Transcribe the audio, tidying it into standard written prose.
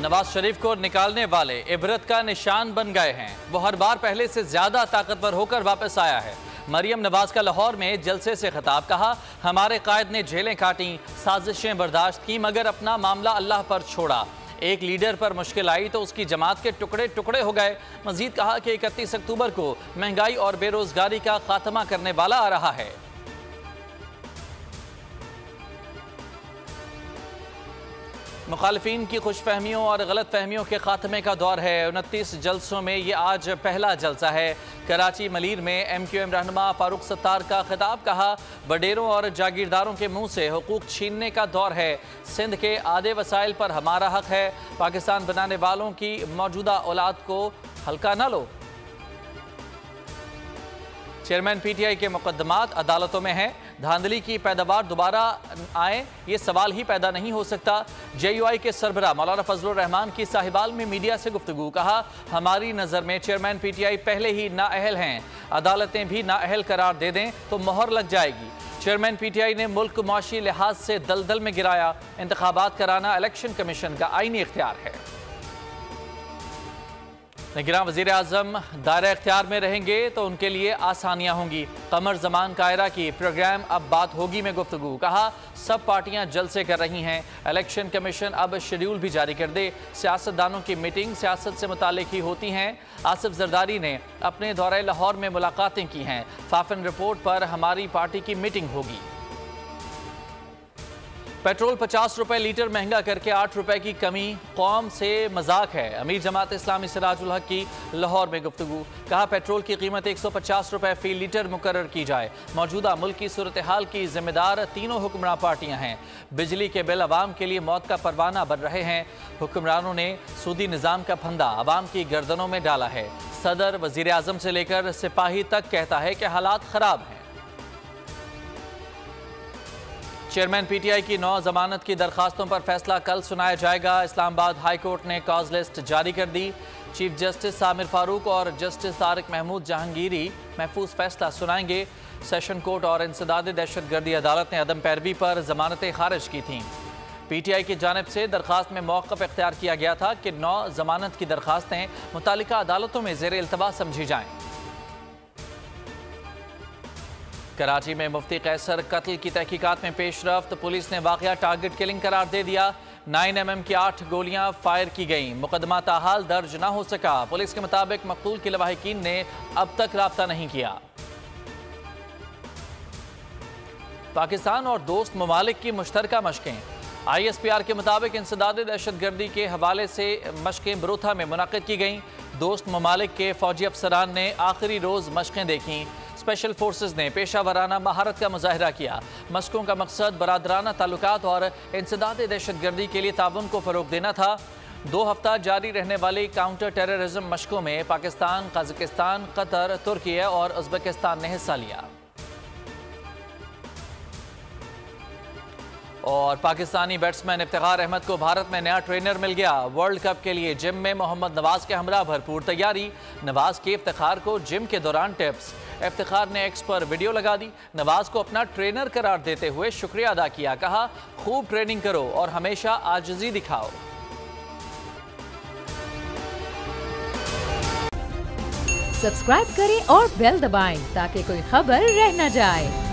नवाज शरीफ को निकालने वाले इबरत का निशान बन गए हैं। वो हर बार पहले से ज्यादा ताकतवर होकर वापस आया है। मरियम नवाज का लाहौर में जलसे से खिताब, कहा हमारे कायद ने जेलें काटी, साजिशें बर्दाश्त की, मगर अपना मामला अल्लाह पर छोड़ा। एक लीडर पर मुश्किल आई तो उसकी जमात के टुकड़े टुकड़े हो गए। मजीद कहा कि 31 अक्टूबर को महंगाई और बेरोजगारी का खात्मा करने वाला आ रहा है। मुखालिफिन की खुशफहमियों और गलत फहमियों के खात्मे का दौर है। 29 जलसों में ये आज पहला जलसा है। कराची मलीर में MQM रहनुमा फारूक सत्तार का खिताब, कहा वडेरों और जागीरदारों के मुंह से हुकूक छीनने का दौर है। सिंध के आधे वसाइल पर हमारा हक है। पाकिस्तान बनाने वालों की मौजूदा औलाद को हल्का न लो। चेयरमैन PTI के मुकदमात अदालतों में हैं। धांधली की पैदावार दोबारा आए, ये सवाल ही पैदा नहीं हो सकता। JUI के सरबराह मौलाना फजलुर रहमान की साहिबाल में मीडिया से गुफ्तगू, कहा हमारी नज़र में चेयरमैन PTI पहले ही नाअहल हैं। अदालतें भी नाअहल करार दे दें तो मोहर लग जाएगी। चेयरमैन PTI ने मुल्क मुआशी लिहाज से दलदल में गिराया। इंतखाबात कराना इलेक्शन कमीशन का आईनी इख्तियार है। निगरान वज़ीर आज़म दायरा इख्तियार में रहेंगे तो उनके लिए आसानियां होंगी। कमर जमान कायरा की प्रोग्राम अब बात होगी में गुफ्तगू, कहा सब पार्टियां जलसे कर रही हैं। इलेक्शन कमीशन अब शेड्यूल भी जारी कर दे। सियासतदानों की मीटिंग सियासत से मुताल्लिक ही होती हैं। आसिफ जरदारी ने अपने दौरे लाहौर में मुलाकातें की हैं। फाफिन रिपोर्ट पर हमारी पार्टी की मीटिंग होगी। पेट्रोल 50 रुपए लीटर महंगा करके 8 रुपए की कमी कौम से मजाक है। अमीर जमात इस्लामी सिराजुल हक की लाहौर में गुफ्तगू, कहा पेट्रोल की कीमत 150 रुपए फी लीटर मुकर्रर की जाए। मौजूदा मुल्क की सूरत हाल की जिम्मेदार तीनों हुक्मरान पार्टियां हैं। बिजली के बिल अवाम के लिए मौत का परवाना बन रहे हैं। हुक्मरानों ने सूदी निज़ाम का फंदा अवाम की गर्दनों में डाला है। सदर वजीर आजम से लेकर सिपाही तक कहता है कि हालात खराब हैं। चेयरमैन PTI की 9 जमानत की दरखास्तों पर फैसला कल सुनाया जाएगा। इस्लामाबाद हाई कोर्ट ने कॉज लिस्ट जारी कर दी। चीफ जस्टिस आमिर फारूक और जस्टिस तारिक महमूद जहांगीरी महफूज फैसला सुनाएंगे। सेशन कोर्ट और इंसदाद दहशतगर्दी अदालत ने अदम पैरवी पर जमानतें खारिज की थीं। PTI की जानिब से दरखास्त में मौक़िफ़ इख्तियार किया गया था कि 9 जमानत की दरखास्तें मुतालिका अदालतों में ज़ेर इल्तवा समझी जाएँ। कराची में मुफ्ती कैसर कत्ल की तहकीकात में पेशरफ्त, पुलिस ने वाक़या टारगेट किलिंग करार दे दिया। 9mm की 8 गोलियां फायर की गईं। मुकदमा ताहाल दर्ज न हो सका। पुलिस के मुताबिक मकतूल के लवाहिकीन ने अब तक राब्ता नहीं किया। पाकिस्तान और दोस्त ममालिक की मुश्तरका मशकें। ISPR के मुताबिक इंसदाद दहशतगर्दी के हवाले से मशकें बरूथा में मुनाकिद की गईं। दोस्त ममालिक के फौजी अफसरान ने आखिरी रोज़ मशकें देखीं। स्पेशल फोर्सेस ने पेशा वराना महारत का मुजाहिरा किया। मशकों का मकसद बरादराना ताल्लुकात और इंसदाद दहशतगर्दी के लिए ताउन को फ़रोग देना था। 2 हफ्ता जारी रहने वाली काउंटर टेररिज्म मशकों में पाकिस्तान, कजाकिस्तान, कतर, तुर्किया और उज़्बेकिस्तान ने हिस्सा लिया। और पाकिस्तानी बैट्समैन इफ्तिखार अहमद को भारत में नया ट्रेनर मिल गया। वर्ल्ड कप के लिए जिम में मोहम्मद नवाज के हमरा भरपूर तैयारी। नवाज के इफ्तिखार को जिम के दौरान टिप्स। इफ्तिखार ने एक्स पर वीडियो लगा दी। नवाज को अपना ट्रेनर करार देते हुए शुक्रिया अदा किया, कहा खूब ट्रेनिंग करो और हमेशा आजिज़ी दिखाओ। सब्सक्राइब करें और बेल दबाएं ताकि कोई खबर रह न जाए।